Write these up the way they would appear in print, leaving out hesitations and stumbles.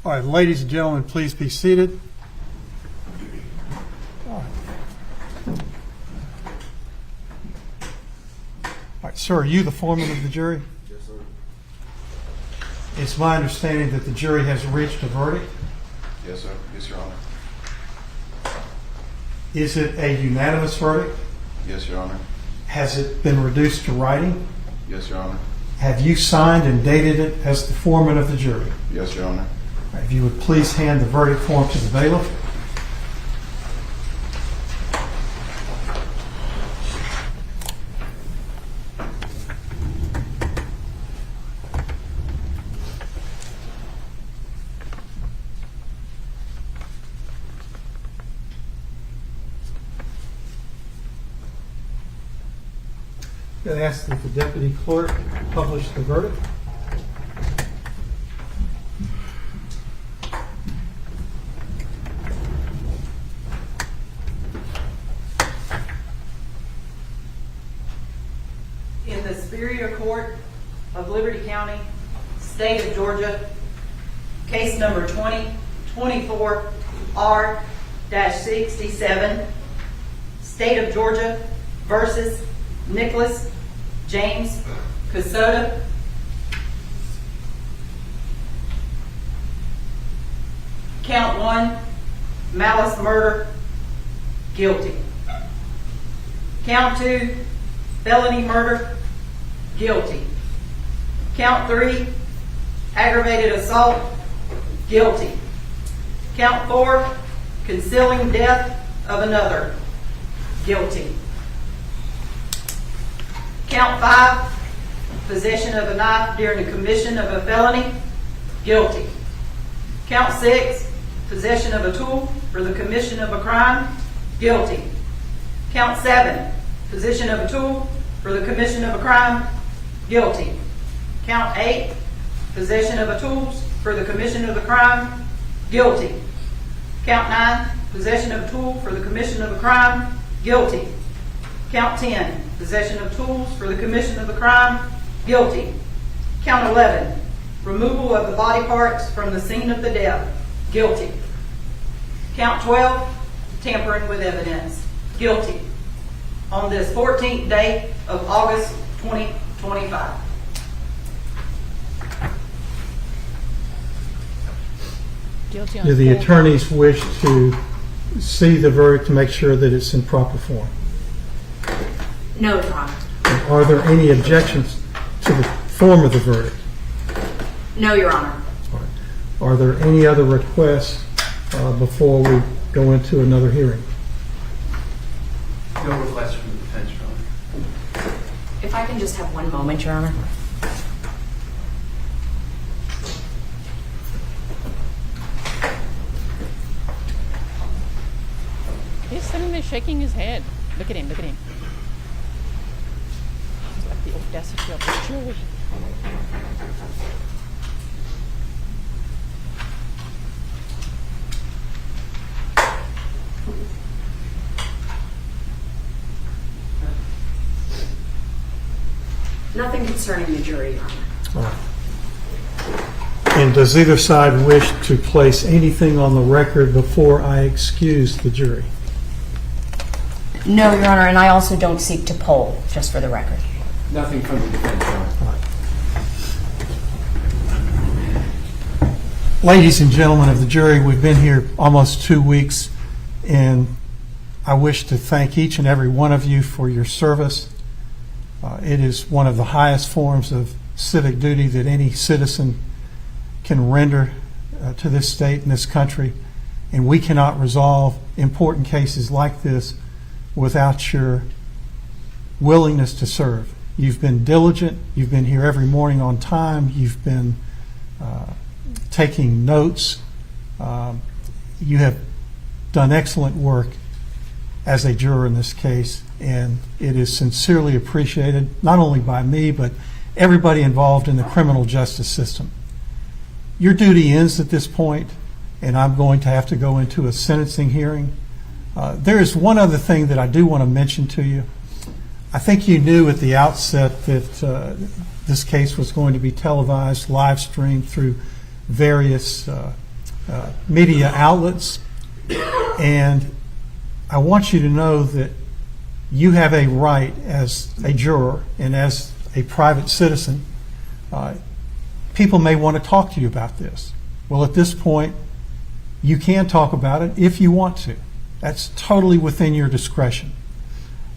All right, ladies and gentlemen, please be seated. All right, sir, are you the foreman of the jury? Yes, sir. It's my understanding that the jury has reached a verdict. Yes, sir. Yes, Your Honor. Is it a unanimous verdict? Yes, Your Honor. Has it been reduced to writing? Yes, Your Honor. Have you signed and dated it as the foreman of the jury? Yes, Your Honor. If you would please hand the verdict form to the bailiff. I'm going to ask that the deputy clerk publish the verdict. In the Superior Court of Liberty County, State of Georgia, case number 2024R-67, State of Georgia versus Nicholas James Kassotis. Count 1, malice murder, guilty. Count 2, felony murder, guilty. Count 3, aggravated assault, guilty. Count 4, concealing death of another, guilty. Count 5, possession of a knife during the commission of a felony, guilty. Count 6, possession of a tool for the commission of a crime, guilty. Count 7, possession of a tool for the commission of a crime, guilty. Count 8, possession of a tools for the commission of a crime, guilty. Count 9, possession of a tool for the commission of a crime, guilty. Count 10, possession of tools for the commission of a crime, guilty. Count 11, removal of the body parts from the scene of the death, guilty. Count 12, tampering with evidence, guilty. On this 14th day of August 2025. Guilty on Do the full- attorneys wish to see the verdict to make sure that it's in proper form? No, Your Honor. And are there any objections to the form of the verdict? No, Your Honor. Are there any other requests before we go into another hearing? No request from the defense, Your Honor. If I can just have one moment, Your Honor. He's sitting there shaking his head. Look at him, look at him. He's like the audacity of the jury. Nothing concerning the jury, Your Honor. All right. And does either side wish to place anything on the record before I excuse the jury? No, Your Honor, and I also don't seek to poll, just for the record. Nothing from the defense, Your Honor. Ladies and gentlemen of the jury, we've been here almost 2 weeks, and I wish to thank each and every one of you for your service. It is one of the highest forms of civic duty that any citizen can render to this state and this country, and we cannot resolve important cases like this without your willingness to serve. You've been diligent. You've been here every morning on time. You've been taking notes. You have done excellent work as a juror in this case, and it is sincerely appreciated, not only by me, but everybody involved in the criminal justice system. Your duty ends at this point, and I'm going to have to go into a sentencing hearing. There is one other thing that I do want to mention to you. I think you knew at the outset that this case was going to be televised, live streamed through various media outlets, and I want you to know that you have a right as a juror and as a private citizen. People may want to talk to you about this. Well, at this point, you can talk about it if you want to. That's totally within your discretion.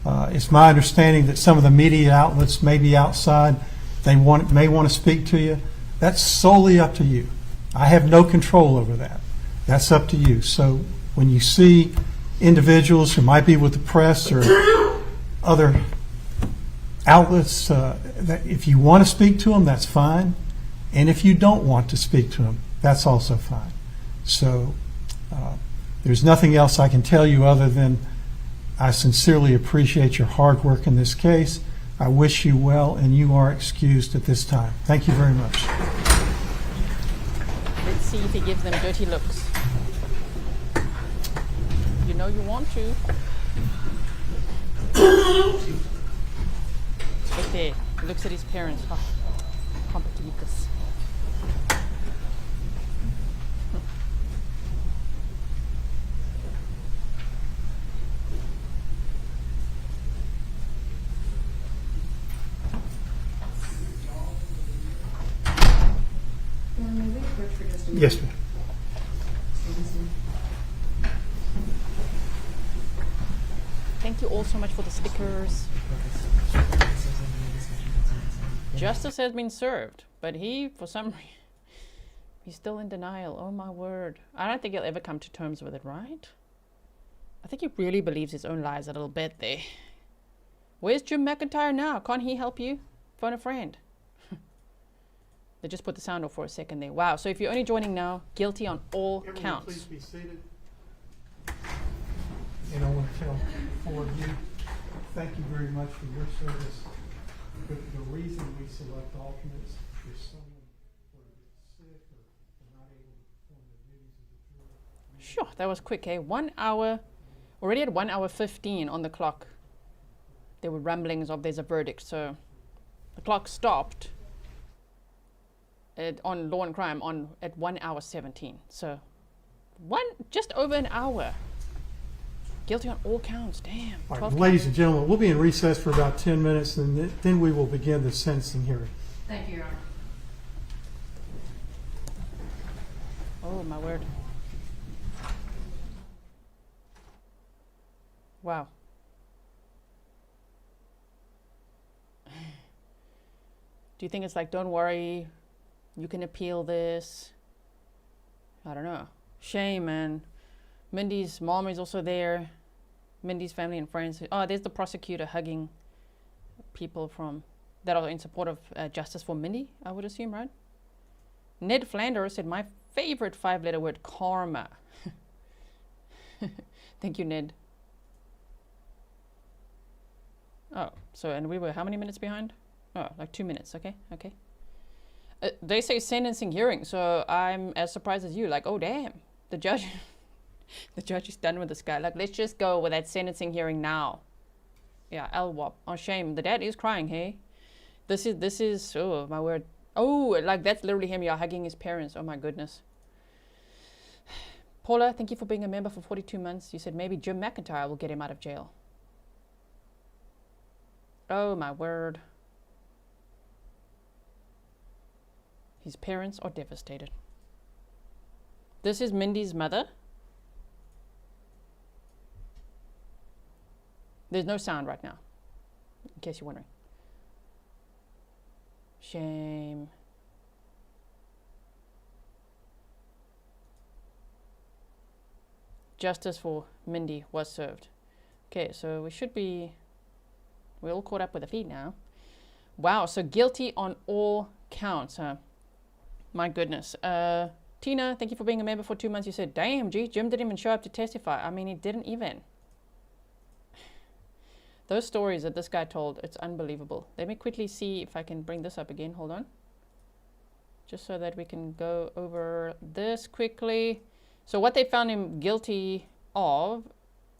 It's my understanding that some of the media outlets may be outside. They may want to speak to you. That's solely up to you. I have no control over that. That's up to you. So when you see individuals who might be with the press or other outlets, that if you want to speak to them, that's fine. And if you don't want to speak to them, that's also fine. So there's nothing else I can tell you other than I sincerely appreciate your hard work in this case. I wish you well, and you are excused at this time. Thank you very much. Let's see if he gives them dirty looks. You know you want to. Look there. He looks at his parents. Oh, can't believe this. Yes, ma'am. Thank you all so much for the stickers. Justice has been served, but he, for some reason, he's still in denial. Oh my word. I don't think he'll ever come to terms with it, right? I think he really believes his own lies a little bit there. Where's Jim McIntyre now? Can't he help you? Phone a friend. They just put the sound off for a second there. Wow. So if you're only joining now, guilty on all counts. Please be seated. And I want to tell four of you, thank you very much for your service. The reason we select alternates is someone who is sick or not able to perform the duties of the juror. Sure, that was quick, eh? 1 hour, already at 1 hour 15 on the clock. There were rumblings of there's a verdict, so the clock stopped on law and crime at 1 hour 17. So just over an hour. Guilty on all counts, damn. All 12 right, ladies and gentlemen, we'll be in recess for about 10 minutes, and then we will begin the sentencing hearing. Thank you, Your Honor. Oh, my word. Wow. Do you think it's like, don't worry, you can appeal this? I don't know. Shame, man. Mindy's mom is also there. Mindy's family and friends. Oh, there's the prosecutor hugging people that are in support of justice for Mindy, I would assume, right? Ned Flanders said, my favorite 5-letter word, karma. Thank you, Ned. Oh, so, and we were how many minutes behind? Oh, like 2 minutes, okay. They say sentencing hearing, so I'm as surprised as you, like, oh, damn, the judge... The judge is done with this guy. Like, let's just go with that sentencing hearing now. Yeah, LWAP. Oh, shame. The dad is crying, hey? This is, oh, my word. Oh, like, that's literally him. You're hugging his parents. Oh, my goodness. Paula, thank you for being a member for 42 months. You said maybe Jim McIntyre will get him out of jail. Oh, my word. His parents are devastated. This is Mindy's mother. There's no sound right now, in case you're wondering. Shame. Justice for Mindy was served. Okay, so we're all caught up with the feed now. Wow, so guilty on all counts, huh? My goodness. Tina, thank you for being a member for 2 months. You said, damn, gee, Jim didn't even show up to testify. I mean, he didn't even. Those stories that this guy told, it's unbelievable. Let me quickly see if I can bring this up again. Hold on. Just so that we can go over this quickly. So what they found him guilty of,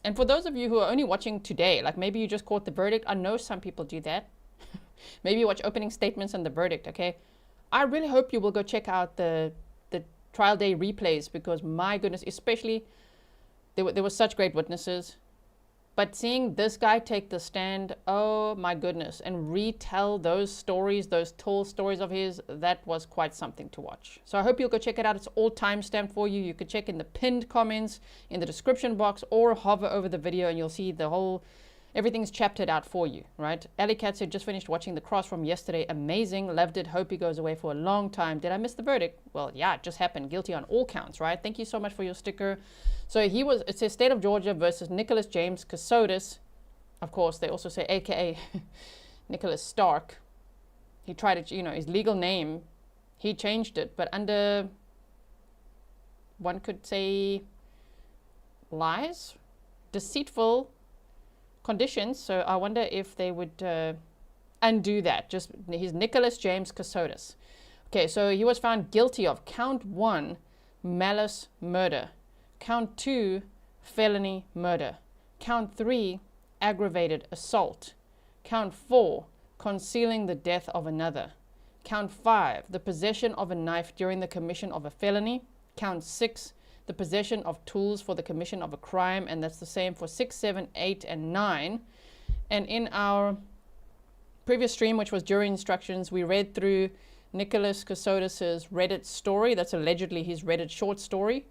and for those of you who are only watching today, like maybe you just caught the verdict. I know some people do that. Maybe you watch opening statements and the verdict, okay? I really hope you will go check out the trial day replays, because my goodness, especially there were such great witnesses. But seeing this guy take the stand, oh my goodness, and retell those stories, those tall stories of his, that was quite something to watch. So I hope you'll go check it out. It's all timestamped for you. You can check in the pinned comments, in the description box, or hover over the video and you'll see the whole, everything's chaptered out for you, right? Alley Cat said, just finished watching The Cross from yesterday. Amazing. Loved it. Hope he goes away for a long time. Did I miss the verdict? Well, yeah, it just happened. Guilty on all counts, right? Thank you so much for your sticker. So it says State of Georgia versus Nicholas James Kassotis. Of course, they also say AKA Nicholas Stark. He tried it, his legal name, he changed it, but under, one could say, lies, deceitful conditions. So I wonder if they would undo that. Just, he's Nicholas James Kassotis. Okay, so he was found guilty of count 1, malice murder. Count 2, felony murder. Count 3, aggravated assault. Count 4, concealing the death of another. Count 5, the possession of a knife during the commission of a felony. Count 6, the possession of tools for the commission of a crime, and that's the same for 6, 7, 8, and 9. And in our previous stream, which was jury instructions, we read through Nicholas Kassotis' Reddit story. That's allegedly his Reddit short story.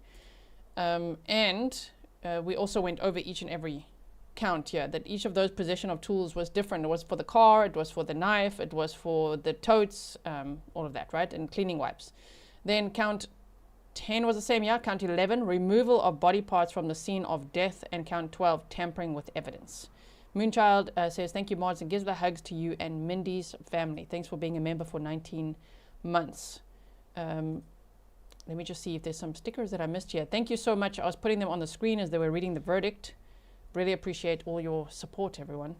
We also went over each and every count here, that each of those possession of tools was different. It was for the car, it was for the knife, it was for the totes, all of that, right? And cleaning wipes. Then count 10 was the same, yeah. Count 11, removal of body parts from the scene of death. And count 12, tampering with evidence. Moonchild says, thank you, mods, and gives the hugs to you and Mindy's family. Thanks for being a member for 19 months. Let me just see if there's some stickers that I missed here. Thank you so much. I was putting them on the screen as they were reading the verdict. Really appreciate all your support, everyone.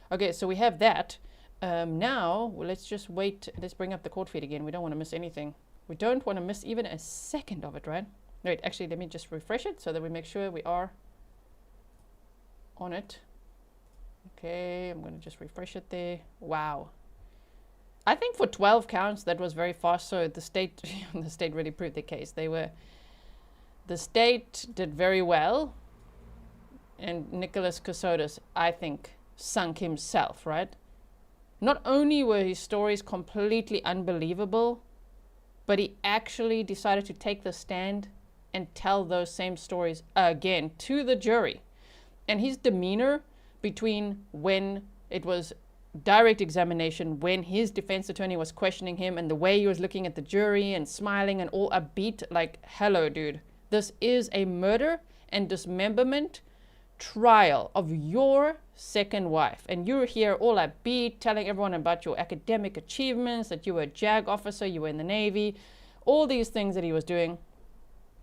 Okay, so we have that. Now, well, let's just wait. Let's bring up the court feed again. We don't want to miss anything. We don't want to miss even a second of it, right? Wait, actually, let me just refresh it so that we make sure we are on it. Okay, I'm going to just refresh it there. Wow. I think for 12 counts, that was very fast. So the state, the state really proved their case. The state did very well. And Nicholas Kassotis, I think, sunk himself, right? Not only were his stories completely unbelievable, but he actually decided to take the stand and tell those same stories again to the jury. And his demeanor between when it was direct examination, when his defense attorney was questioning him, and the way he was looking at the jury and smiling and all upbeat, like, hello, dude, this is a murder and dismemberment trial of your second wife, and you're here all upbeat, telling everyone about your academic achievements, that you were a JAG officer, you were in the Navy, all these things that he was doing.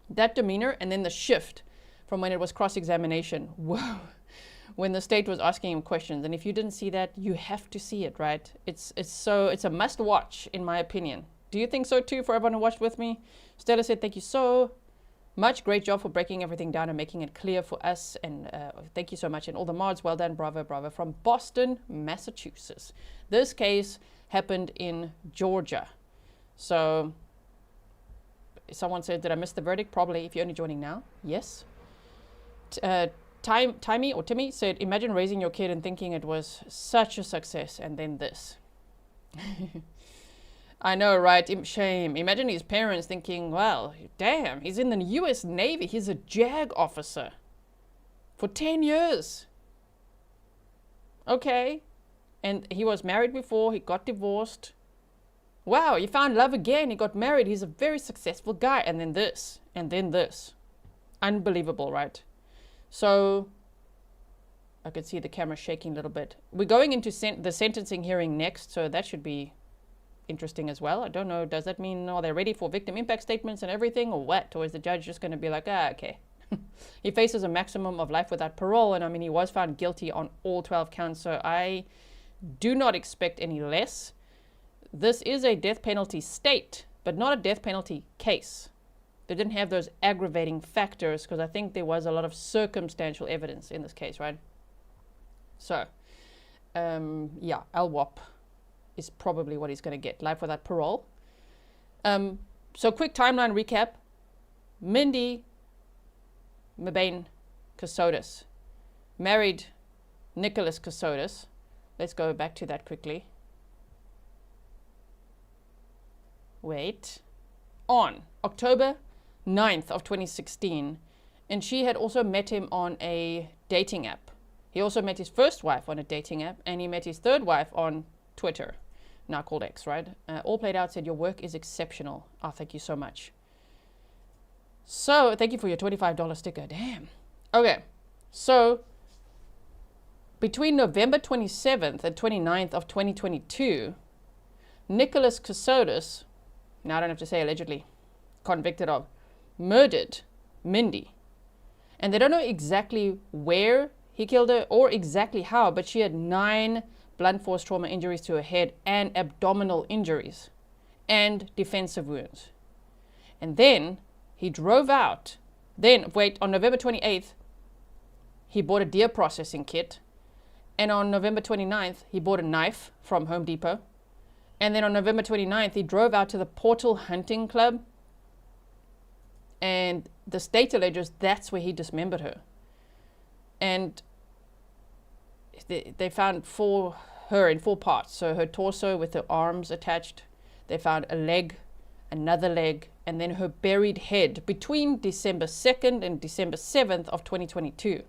That demeanor, and then the shift from when it was cross-examination. Whoa. When the state was asking him questions, and if you didn't see that, you have to see it, right? It's a must-watch, in my opinion. Do you think so too, for everyone who watched with me? Stella said, thank you so much. Great job for breaking everything down and making it clear for us. And thank you so much. And all the mods, well done. Bravo, bravo. From Boston, Massachusetts. This case happened in Georgia. So someone said, did I miss the verdict? Probably, if you're only joining now. Yes. Timmy said, imagine raising your kid and thinking it was such a success, and then this. I know, right? Shame. Imagine his parents thinking, well, damn, he's in the US Navy. He's a JAG officer for 10 years. Okay. And he was married before. He got divorced. Wow, he found love again. He got married. He's a very successful guy. And then this. And then this. Unbelievable, right? So I could see the camera shaking a little bit. We're going into the sentencing hearing next, so that should be interesting as well. I don't know, does that mean, are they ready for victim impact statements and everything, or what? Or is the judge just going to be like, okay. He faces a maximum of life without parole, and I mean, he was found guilty on all 12 counts, so I do not expect any less. This is a death penalty state, but not a death penalty case. They didn't have those aggravating factors, because I think there was a lot of circumstantial evidence in this case, right? So, yeah, LWOP is probably what he's going to get, life without parole. So quick timeline recap. Mindi Mebane Kassotis married Nicholas Kassotis. Let's go back to that quickly. Wait. On October 9th of 2016. And she had also met him on a dating app. He also met his first wife on a dating app, and he met his third wife on Twitter, now called X, right? All played out, said, your work is exceptional. Oh, thank you so much. So, thank you for your $25 sticker. Damn. Okay, so between November 27th and 29th of 2022, Nicholas Kassotis, now I don't have to say allegedly, convicted of, murdered Mindi. And they don't know exactly where he killed her or exactly how, but she had 9 blunt force trauma injuries to her head and abdominal injuries and defensive wounds. And then he drove out. Then, on November 28th, he bought a deer processing kit. And on November 29th, he bought a knife from Home Depot. And then on November 29th, he drove out to the Portal Hunting Club. And the state alleges that's where he dismembered her. And they found her in 4 parts. So her torso with her arms attached. They found a leg, another leg, and then her buried head between December 2nd and December 7th of 2022.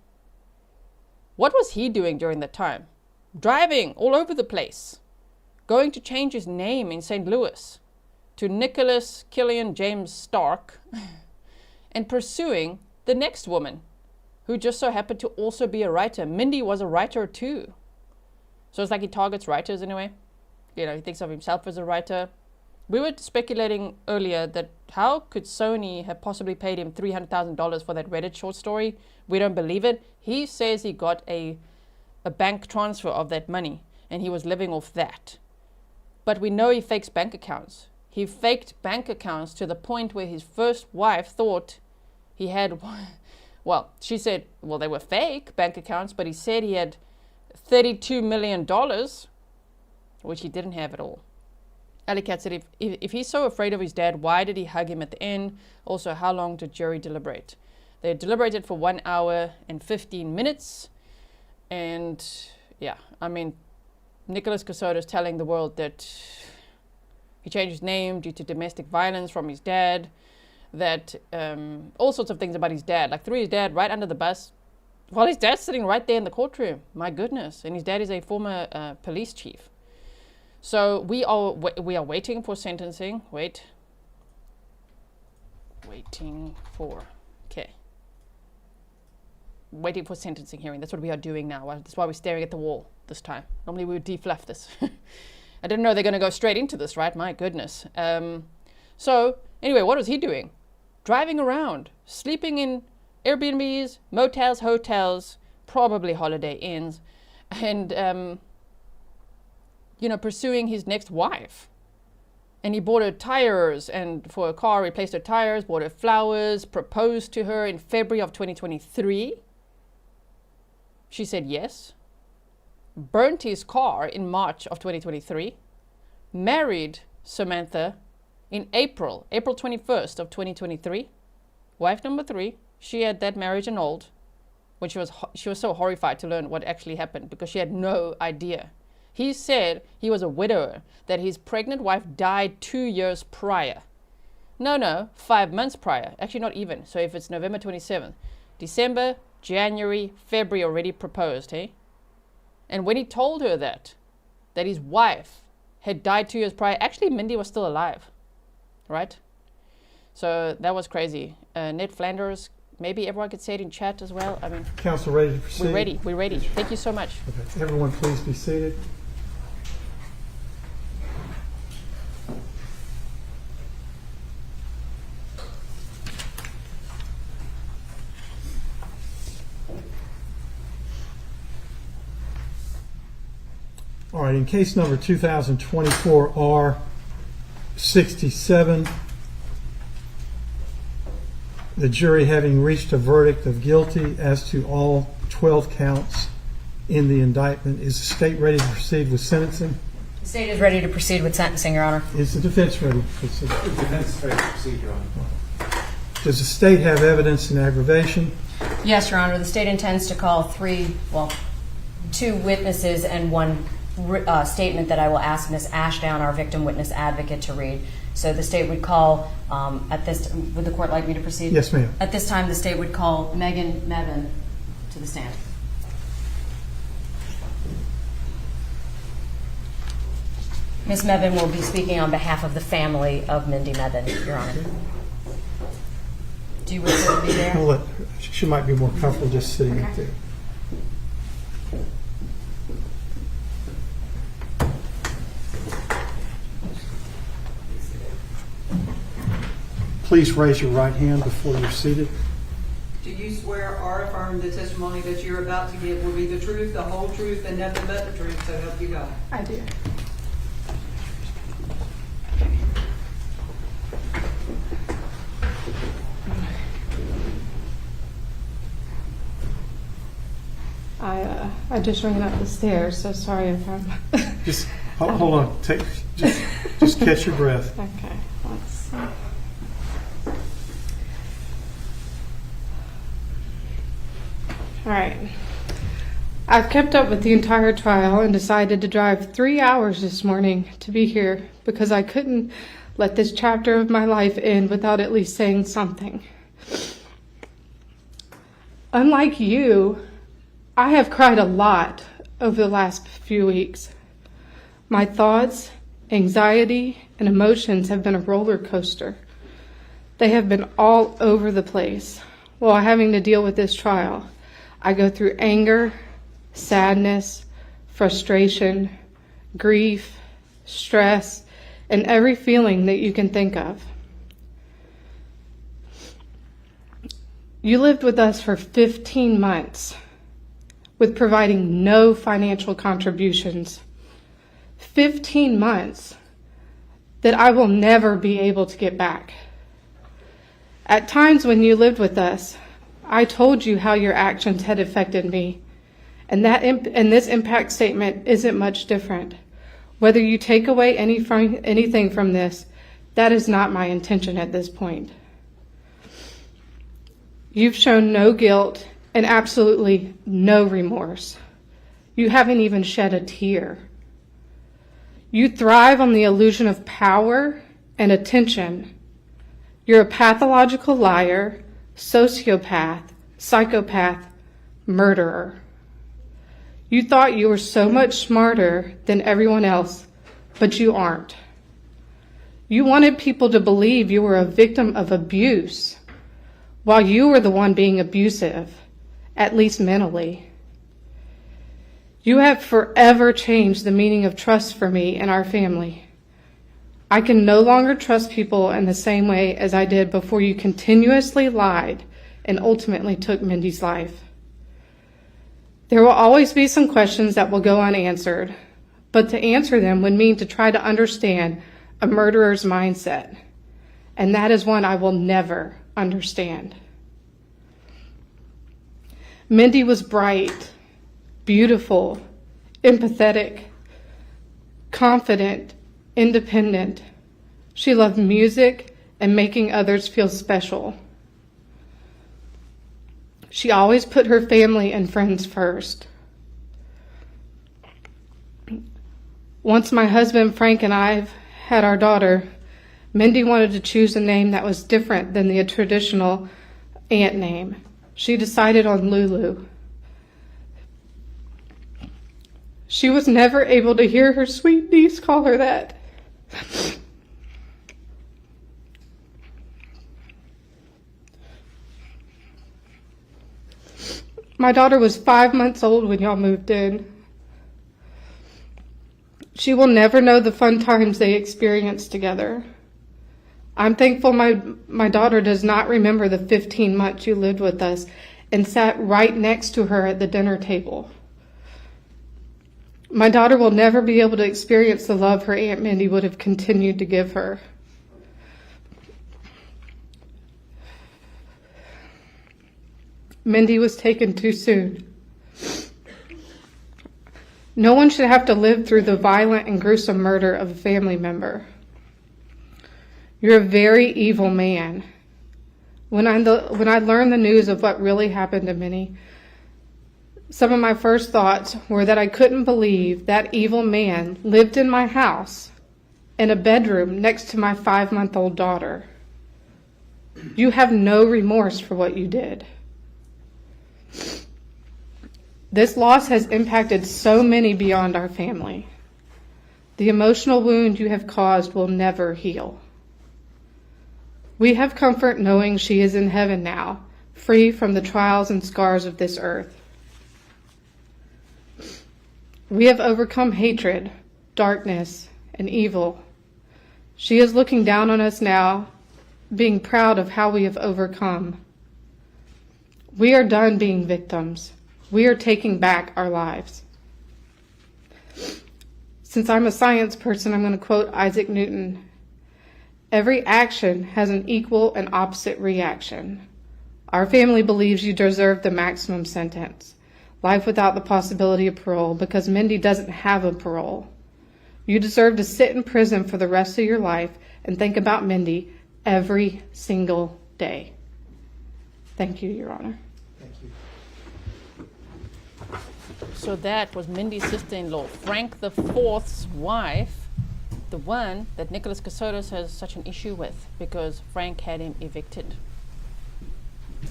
What was he doing during that time? Driving all over the place. Going to change his name in St. Louis to Nicholas Killian James Stark and pursuing the next woman who just so happened to also be a writer. Mindi was a writer too. So it's like he targets writers in a way. You know, he thinks of himself as a writer. We were speculating earlier that how could Sony have possibly paid him $300,000 for that Reddit short story? We don't believe it. He says he got a bank transfer of that money and he was living off that. But we know he fakes bank accounts. He faked bank accounts to the point where his first wife thought he had, well, she said, well, they were fake bank accounts, but he said he had $32 million, which he didn't have at all. Alley Cat said, if he's so afraid of his dad, why did he hug him at the end? Also, how long did jury deliberate? They deliberated for 1 hour and 15 minutes. And yeah, I mean, Nicholas Kassotis telling the world that he changed his name due to domestic violence from his dad, that all sorts of things about his dad, like threw his dad right under the bus while his dad's sitting right there in the courtroom. My goodness. And his dad is a former police chief. So we are waiting for sentencing. Waiting for sentencing hearing. That's what we are doing now. That's why we're staring at the wall this time. Normally we would defluff this. I didn't know they're going to go straight into this, right? My goodness. So anyway, what was he doing? Driving around, sleeping in Airbnbs, motels, hotels, probably Holiday Inns, and pursuing his next wife. And he bought her tires, and for a car, replaced her tires, bought her flowers, proposed to her in February of 2023. She said yes. Burnt his car in March of 2023. Married Samantha in April 21st of 2023. Wife number 3. She had that marriage annulled when she was so horrified to learn what actually happened because she had no idea. He said he was a widower, that his pregnant wife died 2 years prior. No, 5 months prior. Actually, not even. So if it's November 27th, December, January, February already proposed, hey? And when he told her that his wife had died 2 years prior, actually Mindi was still alive, right? So that was crazy. Ned Flanders, maybe everyone could say it in chat as well. I mean, Council ready to proceed? We're ready. Thank you so much. Okay. Everyone please be seated. All right, in case number 2024 R67, the jury having reached a verdict of guilty as to all 12 counts in the indictment, is the state ready to proceed with sentencing? The state is ready to proceed with sentencing, Your Honor. Is the defense ready to proceed? The defense is ready to proceed, Your Honor. Does the state have evidence in aggravation? Yes, Your Honor. The state intends to call two witnesses and one statement that I will ask Ms. Ashdown, our victim witness advocate, to read. So the state would call, would the court like me to proceed? Yes, ma'am. At this time, the state would call Mindi Mebane to the stand. Ms. Mebane will be speaking on behalf of the family of Mindi Mebane, Your Honor. Do you wish her to be there? She might be more comfortable just sitting up there. Please raise your right hand before you're seated. Do you swear or affirm the testimony that you're about to give will be the truth, the whole truth, and nothing but the truth, so help you God? I do. I just ran up the stairs, so sorry if I'm... Just hold on. Just catch your breath. Okay, let's see. All right. I've kept up with the entire trial and decided to drive 3 hours this morning to be here because I couldn't let this chapter of my life end without at least saying something. Unlike you, I have cried a lot over the last few weeks. My thoughts, anxiety, and emotions have been a roller coaster. They have been all over the place while having to deal with this trial. I go through anger, sadness, frustration, grief, stress, and every feeling that you can think of. You lived with us for 15 months with providing no financial contributions. 15 months that I will never be able to get back. At times when you lived with us, I told you how your actions had affected me, and this impact statement isn't much different. Whether you take away anything from this, that is not my intention at this point. You've shown no guilt and absolutely no remorse. You haven't even shed a tear. You thrive on the illusion of power and attention. You're a pathological liar, sociopath, psychopath, murderer. You thought you were so much smarter than everyone else, but you aren't. You wanted people to believe you were a victim of abuse, while you were the one being abusive, at least mentally. You have forever changed the meaning of trust for me and our family. I can no longer trust people in the same way as I did before you continuously lied and ultimately took Mindy's life. There will always be some questions that will go unanswered, but to answer them would mean to try to understand a murderer's mindset, and that is one I will never understand. Mindy was bright, beautiful, empathetic, confident, independent. She loved music and making others feel special. She always put her family and friends first. Once my husband Frank and I had our daughter, Mindy wanted to choose a name that was different than the traditional aunt name. She decided on Lulu. She was never able to hear her sweet niece call her that. My daughter was 5 months old when y'all moved in. She will never know the fun times they experienced together. I'm thankful my daughter does not remember the 15 months you lived with us and sat right next to her at the dinner table. My daughter will never be able to experience the love her Aunt Mindy would have continued to give her. Mindy was taken too soon. No one should have to live through the violent and gruesome murder of a family member. You're a very evil man. When I learned the news of what really happened to Minnie, some of my first thoughts were that I couldn't believe that evil man lived in my house in a bedroom next to my 5-month-old daughter. You have no remorse for what you did. This loss has impacted so many beyond our family. The emotional wound you have caused will never heal. We have comfort knowing she is in heaven now, free from the trials and scars of this earth. We have overcome hatred, darkness, and evil. She is looking down on us now, being proud of how we have overcome. We are done being victims. We are taking back our lives. Since I'm a science person, I'm going to quote Isaac Newton. Every action has an equal and opposite reaction. Our family believes you deserve the maximum sentence, life without the possibility of parole, because Mindy doesn't have a parole. You deserve to sit in prison for the rest of your life and think about Mindy every single day. Thank you, Your Honor. Thank you. So that was Mindy's sister-in-law, Frank IV's wife, the one that Nicholas Kassotis has such an issue with because Frank had him evicted.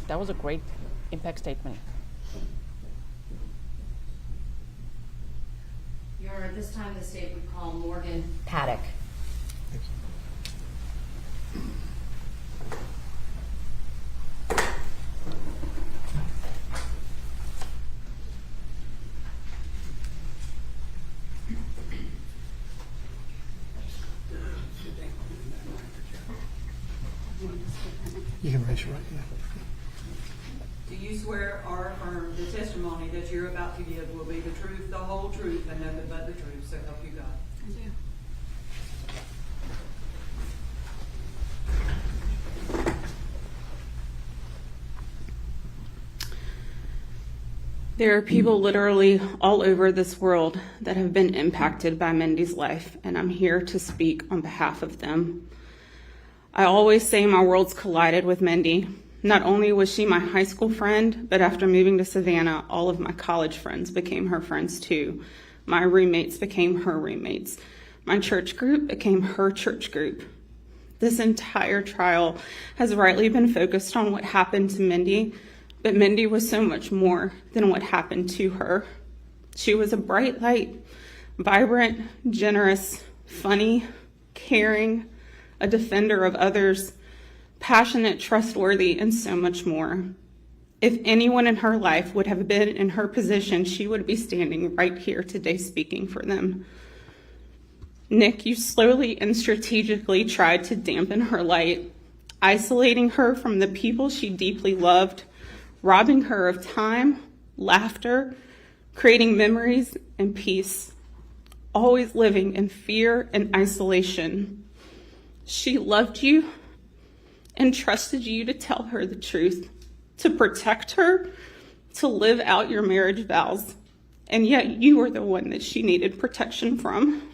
That was a great impact statement. Your Honor, this time the state would call Morgan Paddock. You can raise your right hand. Do you swear or affirm the testimony that you're about to give will be the truth, the whole truth, and nothing but the truth, so help you God? I do. There are people literally all over this world that have been impacted by Mindy's life, and I'm here to speak on behalf of them. I always say my worlds collided with Mindy. Not only was she my high school friend, but after moving to Savannah, all of my college friends became her friends too. My roommates became her roommates. My church group became her church group. This entire trial has rightly been focused on what happened to Mindy, but Mindy was so much more than what happened to her. She was a bright light, vibrant, generous, funny, caring, a defender of others, passionate, trustworthy, and so much more. If anyone in her life would have been in her position, she would be standing right here today speaking for them. Nick, you slowly and strategically tried to dampen her light, isolating her from the people she deeply loved, robbing her of time, laughter, creating memories and peace, always living in fear and isolation. She loved you and trusted you to tell her the truth, to protect her, to live out your marriage vows, and yet you were the one that she needed protection from.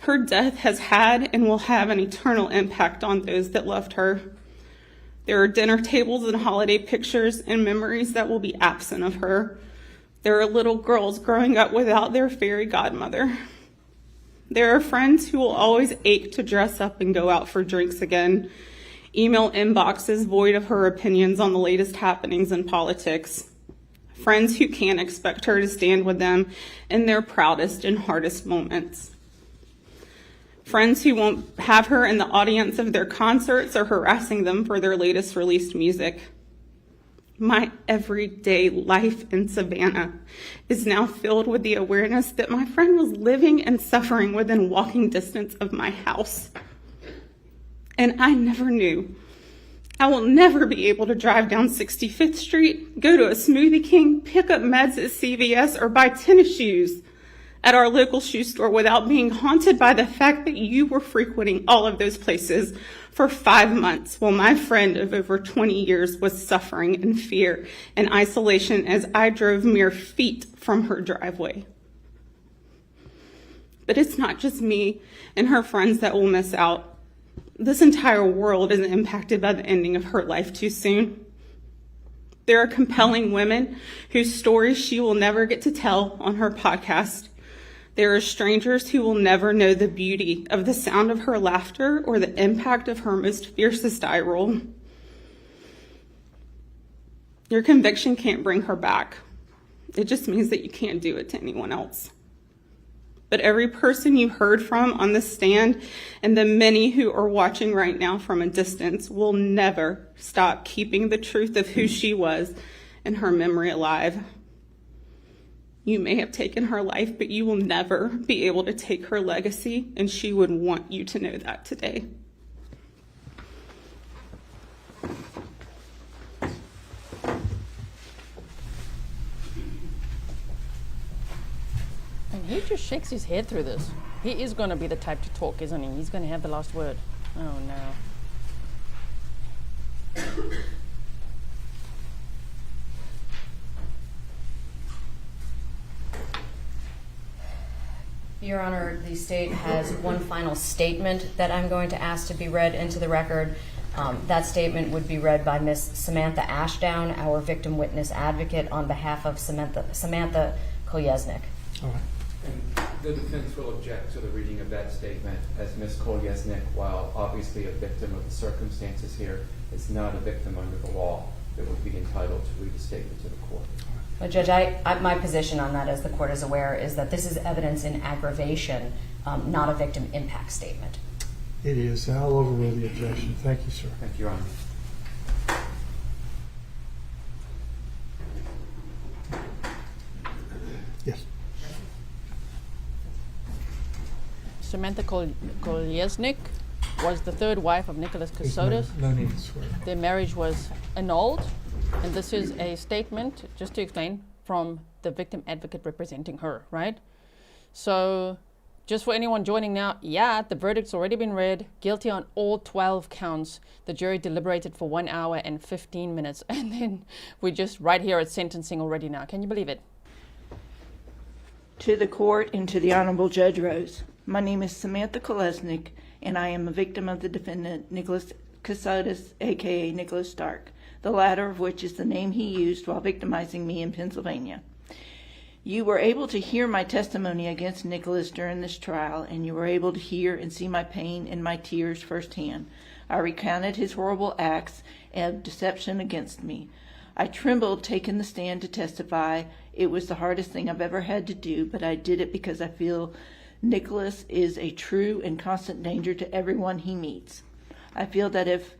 Her death has had and will have an eternal impact on those that loved her. There are dinner tables and holiday pictures and memories that will be absent of her. There are little girls growing up without their fairy godmother. There are friends who will always ache to dress up and go out for drinks again. Email inboxes void of her opinions on the latest happenings in politics. Friends who can't expect her to stand with them in their proudest and hardest moments. Friends who won't have her in the audience of their concerts or harassing them for their latest released music. My everyday life in Savannah is now filled with the awareness that my friend was living and suffering within walking distance of my house. And I never knew. I will never be able to drive down 65th Street, go to a Smoothie King, pick up meds at CVS, or buy tennis shoes at our local shoe store without being haunted by the fact that you were frequenting all of those places for 5 months while my friend of over 20 years was suffering in fear and isolation as I drove mere feet from her driveway. But it's not just me and her friends that will miss out. This entire world is impacted by the ending of her life too soon. There are compelling women whose stories she will never get to tell on her podcast. There are strangers who will never know the beauty of the sound of her laughter or the impact of her most fiercest eye roll. Your conviction can't bring her back. It just means that you can't do it to anyone else. But every person you heard from on the stand and the many who are watching right now from a distance will never stop keeping the truth of who she was and her memory alive. You may have taken her life, but you will never be able to take her legacy, and she would want you to know that today. And he just shakes his head through this. He is going to be the type to talk, isn't he? He's going to have the last word. Oh, no. Your Honor, the state has one final statement that I'm going to ask to be read into the record. That statement would be read by Ms. Samantha Ashdown, our victim witness advocate, on behalf of Samantha Kolesnik. All right. And the defense will object to the reading of that statement, as Ms. Kolesnik, while obviously a victim of the circumstances here, is not a victim under the law that would be entitled to read the statement to the court. But Judge, my position on that, as the court is aware, is that this is evidence in aggravation, not a victim impact statement. It is. I'll overrule the objection. Thank you, sir. Thank you, Your Honor. Yes. Samantha Kolesnik was the third wife of Nicholas Kassotis. No need to swear. Their marriage was annulled, and this is a statement, just to explain, from the victim advocate representing her, right? So, just for anyone joining now, yeah, the verdict's already been read, guilty on all 12 counts. The jury deliberated for 1 hour and 15 minutes, and then we're just right here at sentencing already now. Can you believe it? To the court and to the Honorable Judge Rose, my name is Samantha Kolesnik, and I am a victim of the defendant, Nicholas Kassotis, a.k.a. Nicholas Stark, the latter of which is the name he used while victimizing me in Pennsylvania. You were able to hear my testimony against Nicholas during this trial, and you were able to hear and see my pain and my tears firsthand. I recounted his horrible acts of deception against me. I trembled taking the stand to testify. It was the hardest thing I've ever had to do, but I did it because I feel Nicholas is a true and constant danger to everyone he meets. I feel that if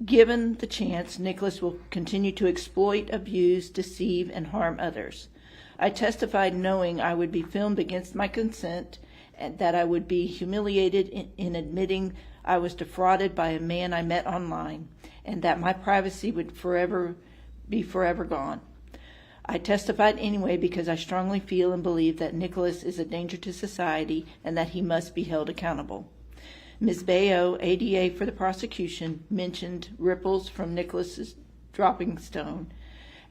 given the chance, Nicholas will continue to exploit, abuse, deceive, and harm others. I testified knowing I would be filmed against my consent and that I would be humiliated in admitting I was defrauded by a man I met online, and that my privacy would be forever gone. I testified anyway because I strongly feel and believe that Nicholas is a danger to society and that he must be held accountable. Ms. Bayo, ADA for the prosecution, mentioned ripples from Nicholas's dropping stone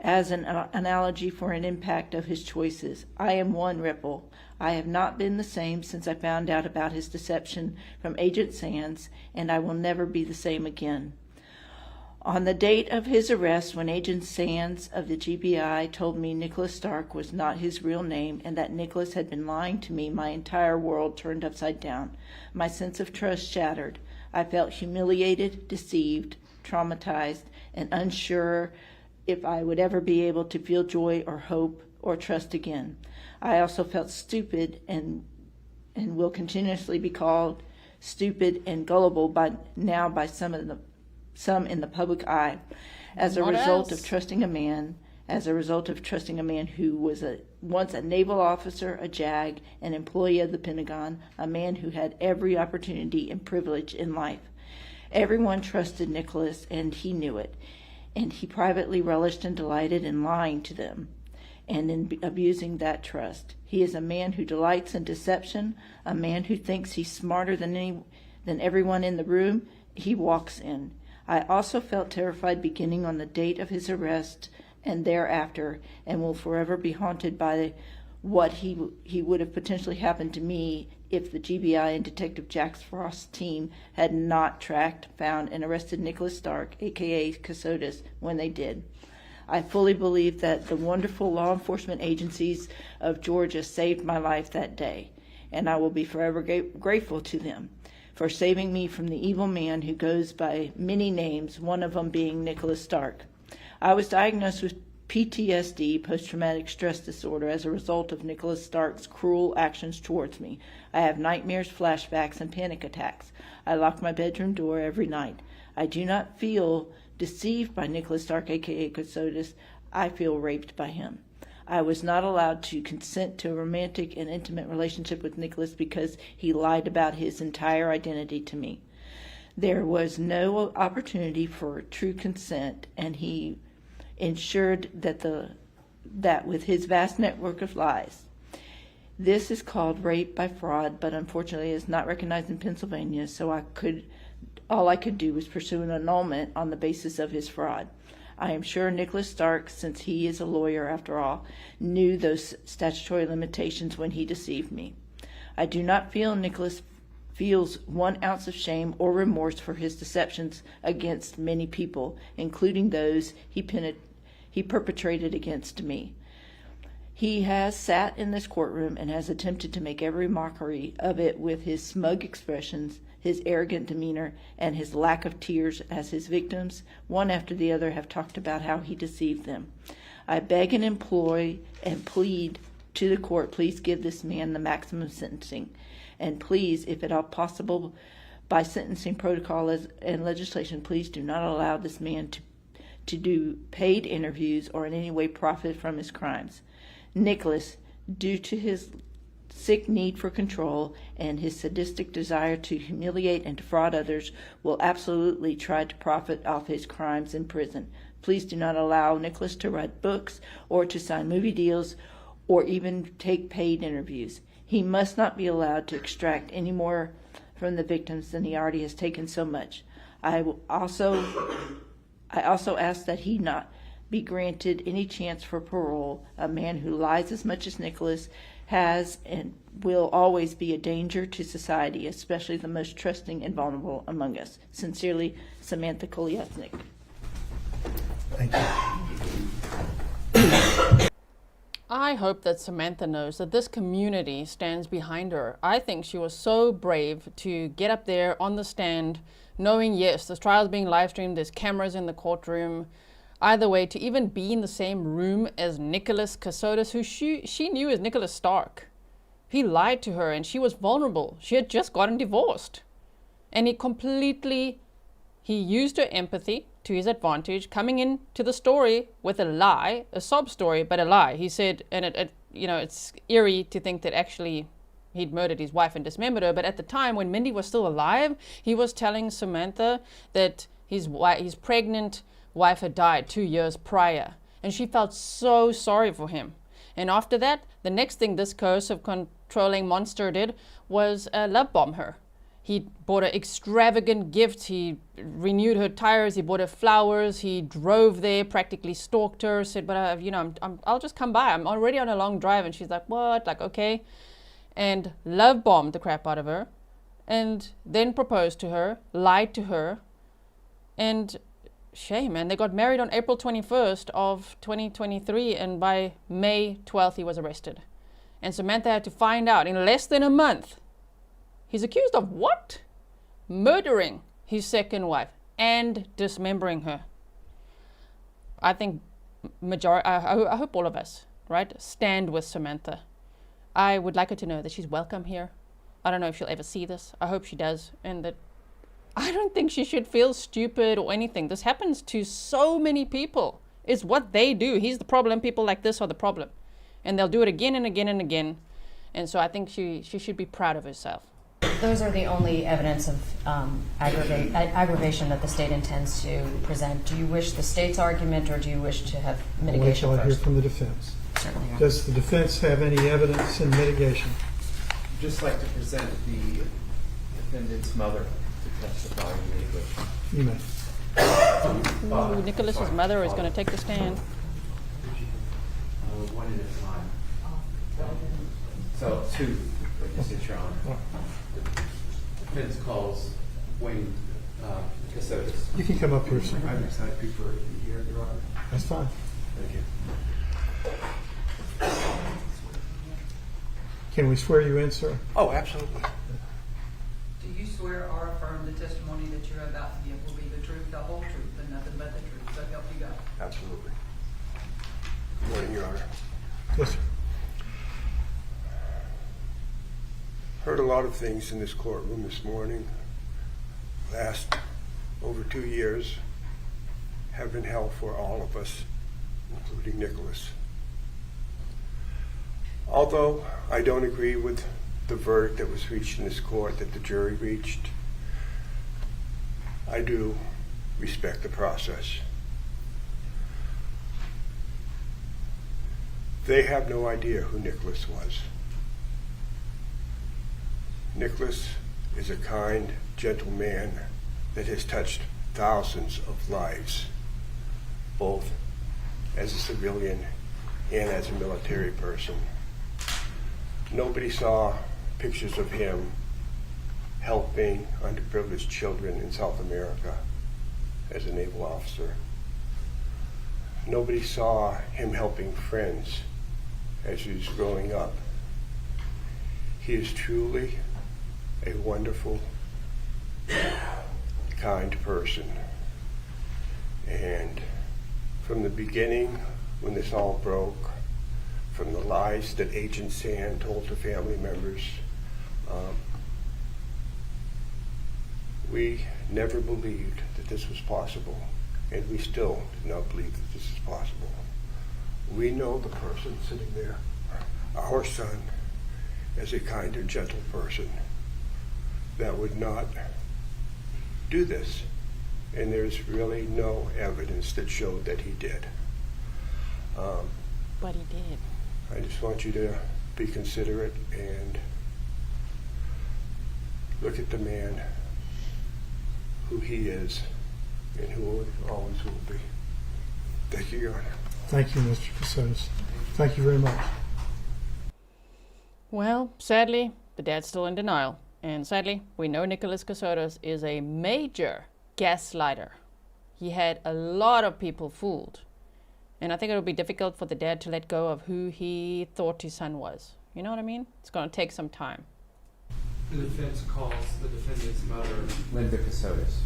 as an analogy for an impact of his choices. I am one ripple. I have not been the same since I found out about his deception from Agent Sands, and I will never be the same again. On the date of his arrest, when Agent Sands of the GBI told me Nicholas Stark was not his real name and that Nicholas had been lying to me, my entire world turned upside down. My sense of trust shattered. I felt humiliated, deceived, traumatized, and unsure if I would ever be able to feel joy or hope or trust again. I also felt stupid and will continuously be called stupid and gullible by some in the public eye, as a result of trusting a man who was once a naval officer, a JAG, an employee of the Pentagon, a man who had every opportunity and privilege in life. Everyone trusted Nicholas, and he knew it, and he privately relished and delighted in lying to them and in abusing that trust. He is a man who delights in deception, a man who thinks he's smarter than everyone in the room he walks in. I also felt terrified beginning on the date of his arrest and thereafter, and will forever be haunted by what he would have potentially happened to me if the GBI and Detective Jack Frost's team had not tracked, found, and arrested Nicholas Stark, aka Kassotis, when they did. I fully believe that the wonderful law enforcement agencies of Georgia saved my life that day, and I will be forever grateful to them for saving me from the evil man who goes by many names, one of them being Nicholas Stark. I was diagnosed with PTSD, post-traumatic stress disorder, as a result of Nicholas Stark's cruel actions towards me. I have nightmares, flashbacks, and panic attacks. I lock my bedroom door every night. I do not feel deceived by Nicholas Stark, aka Kassotis. I feel raped by him. I was not allowed to consent to a romantic and intimate relationship with Nicholas because he lied about his entire identity to me. There was no opportunity for true consent, and he ensured that with his vast network of lies. This is called rape by fraud, but unfortunately is not recognized in Pennsylvania, so all I could do was pursue an annulment on the basis of his fraud. I am sure Nicholas Stark, since he is a lawyer after all, knew those statutory limitations when he deceived me. I do not feel Nicholas feels 1 ounce of shame or remorse for his deceptions against many people, including those he perpetrated against me. He has sat in this courtroom and has attempted to make every mockery of it with his smug expressions, his arrogant demeanor, and his lack of tears, as his victims, one after the other, have talked about how he deceived them. I beg and implore and plead to the court, please give this man the maximum sentencing. And please, if at all possible, by sentencing protocol and legislation, please do not allow this man to do paid interviews or in any way profit from his crimes. Nicholas, due to his sick need for control and his sadistic desire to humiliate and defraud others, will absolutely try to profit off his crimes in prison. Please do not allow Nicholas to write books or to sign movie deals or even take paid interviews. He must not be allowed to extract any more from the victims than he already has taken so much. I also ask that he not be granted any chance for parole. A man who lies as much as Nicholas has and will always be a danger to society, especially the most trusting and vulnerable among us. Sincerely, Samantha Kolesnik. Thank you. I hope that Samantha knows that this community stands behind her. I think she was so brave to get up there on the stand, knowing, yes, this trial is being live streamed, there's cameras in the courtroom. Either way, to even be in the same room as Nicholas Kassotis, who she knew as Nicholas Stark. He lied to her and she was vulnerable. She had just gotten divorced. And he used her empathy to his advantage, coming into the story with a lie, a sob story, but a lie. He said, and it's eerie to think that actually he'd murdered his wife and dismembered her, but at the time when Mindi was still alive, he was telling Samantha that his pregnant wife had died 2 years prior, and she felt so sorry for him. And after that, the next thing this coercive controlling monster did was love bomb her. He bought her extravagant gifts. He renewed her tires. He bought her flowers. He drove there, practically stalked her, said, but I'll just come by. I'm already on a long drive. And she's like, what? Like, okay. And love bombed the crap out of her, and then proposed to her, lied to her, and shame, man. They got married on April 21st of 2023, and by May 12th, he was arrested. And Samantha had to find out in less than a month. He's accused of what? Murdering his second wife and dismembering her. I think I hope all of us, right, stand with Samantha. I would like her to know that she's welcome here. I don't know if she'll ever see this. I hope she does. And that I don't think she should feel stupid or anything. This happens to so many people. It's what they do. He's the problem. People like this are the problem. And they'll do it again and again and again. And so I think she should be proud of herself. Those are the only evidence of aggravation that the state intends to present. Do you wish the state's argument, or do you wish to have mitigation I'll wait till I hear first? from the defense. Certainly. Does the defense have any evidence in mitigation? I'd just like to present the defendant's mother to testify in mitigation. You may. Ooh, Nicholas's mother is going to take the stand. One at a time. So, two witnesses, Your Honor. Defense calls Wayne Kassotis. You can come up here, sir. I prefer to be here, Your Honor. That's fine. Thank you. Can we swear you in, sir? Oh, absolutely. Do you swear or affirm the testimony that you're about to give will be the truth, the whole truth, and nothing but the truth, so help you God? Absolutely. Good morning, Your Honor. Yes, sir. Heard a lot of things in this courtroom this morning. Last over 2 years have been hell for all of us, including Nicholas. Although I don't agree with the verdict that was reached in this court, that the jury reached, I do respect the process. They have no idea who Nicholas was. Nicholas is a kind, gentle man that has touched thousands of lives, both as a civilian and as a military person. Nobody saw pictures of him helping underprivileged children in South America as a naval officer. Nobody saw him helping friends as he was growing up. He is truly a wonderful, kind person. And from the beginning, when this all broke, from the lies that Agent Sand told to family members, we never believed that this was possible, and we still do not believe that this is possible. We know the person sitting there, our son, as a kind and gentle person that would not do this, and there's really no evidence that showed that he did. But he did. I just want you to be considerate and look at the man who he is and who always will be. Thank you, Your Honor. Thank you, Mr. Kassotis. Thank you very much. Well, sadly, the dad's still in denial. And sadly, we know Nicholas Kassotis is a major gaslighter. He had a lot of people fooled. And I think it'll be difficult for the dad to let go of who he thought his son was. You know what I mean? It's going to take some time. The defense calls the defendant's mother, Linda Kassotis.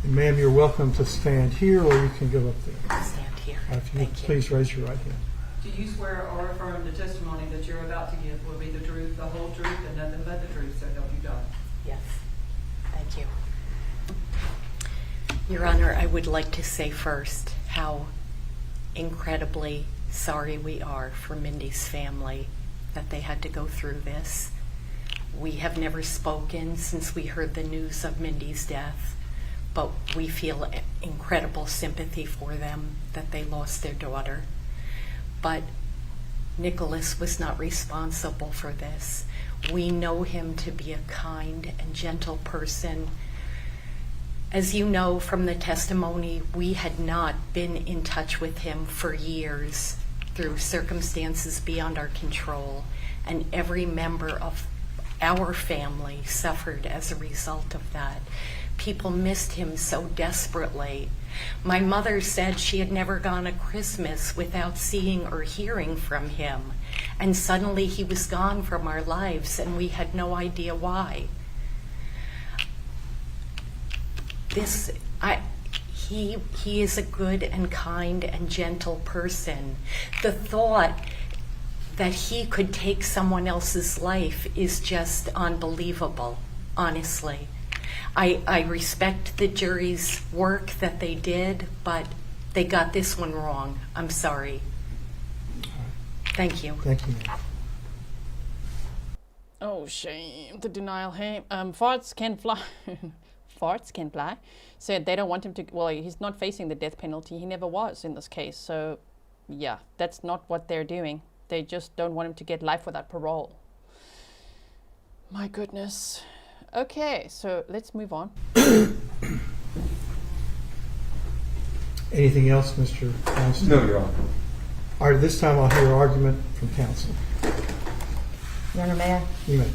And ma'am, you're welcome to stand here or you can go up there. Stand here. If you would please raise your right hand. Do you swear or affirm the testimony that you're about to give will be the truth, the whole truth, and nothing but the truth, so help you God? Yes. Thank you. Your Honor, I would like to say first how incredibly sorry we are for Mindy's family that they had to go through this. We have never spoken since we heard the news of Mindy's death, but we feel incredible sympathy for them that they lost their daughter. But Nicholas was not responsible for this. We know him to be a kind and gentle person. As you know from the testimony, we had not been in touch with him for years through circumstances beyond our control, and every member of our family suffered as a result of that. People missed him so desperately. My mother said she had never gone a Christmas without seeing or hearing from him, and suddenly he was gone from our lives and we had no idea why. He is a good and kind and gentle person. The thought that he could take someone else's life is just unbelievable, honestly. I respect the jury's work that they did, but they got this one wrong. I'm sorry. Thank you. Thank you. Oh, shame. The denial. Hey, farts can fly. Farts can fly. Said they don't want him to. Well, he's not facing the death penalty. He never was in this case. So, yeah, that's not what they're doing. They just don't want him to get life without parole. My goodness. Okay, so let's move on. Anything else, Mr. Einstein? No, Your Honor. All right, this time I'll hear argument from counsel. Your Honor, may I? You may.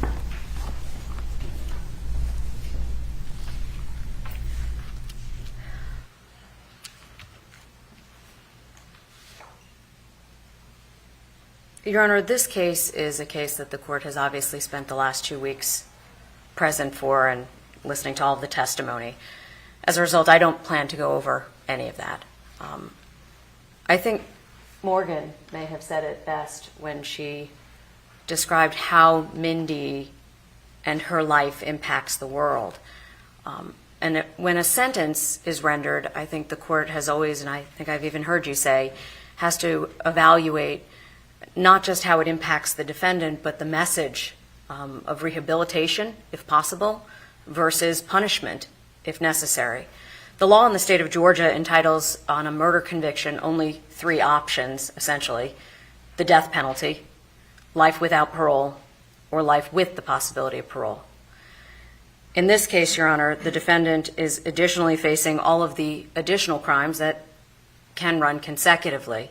Your Honor, this case is a case that the court has obviously spent the last 2 weeks present for and listening to all of the testimony. As a result, I don't plan to go over any of that. I think Morgan may have said it best when she described how Mindi and her life impacts the world. When a sentence is rendered, I think the court has always, and I think I've even heard you say, has to evaluate not just how it impacts the defendant, but the message of rehabilitation, if possible, versus punishment, if necessary. The law in the state of Georgia entitles on a murder conviction only 3 options, essentially: the death penalty, life without parole, or life with the possibility of parole. In this case, Your Honor, the defendant is additionally facing all of the additional crimes that can run consecutively.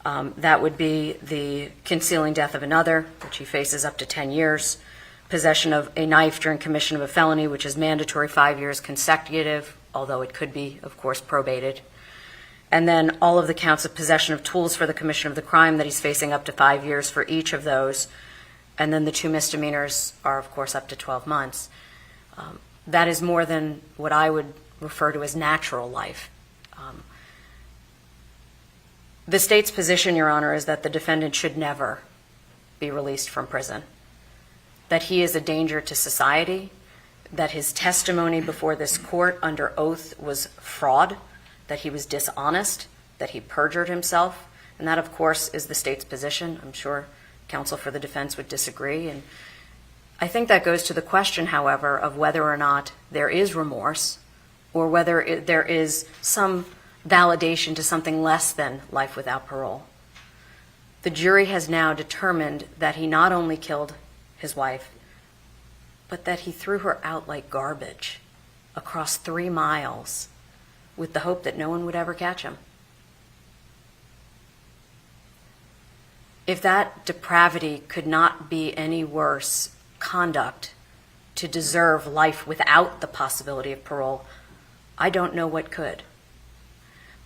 That would be the concealing death of another, which he faces up to 10 years, possession of a knife during commission of a felony, which is mandatory 5 years consecutive, although it could be, of course, probated. And then all of the counts of possession of tools for the commission of the crime that he's facing up to 5 years for each of those. And then the 2 misdemeanors are, of course, up to 12 months. That is more than what I would refer to as natural life. The state's position, Your Honor, is that the defendant should never be released from prison, that he is a danger to society, that his testimony before this court under oath was fraud, that he was dishonest, that he perjured himself, and that, of course, is the state's position. I'm sure counsel for the defense would disagree. And I think that goes to the question, however, of whether or not there is remorse or whether there is some validation to something less than life without parole. The jury has now determined that he not only killed his wife, but that he threw her out like garbage across 3 miles with the hope that no one would ever catch him. If that depravity could not be any worse conduct to deserve life without the possibility of parole, I don't know what could.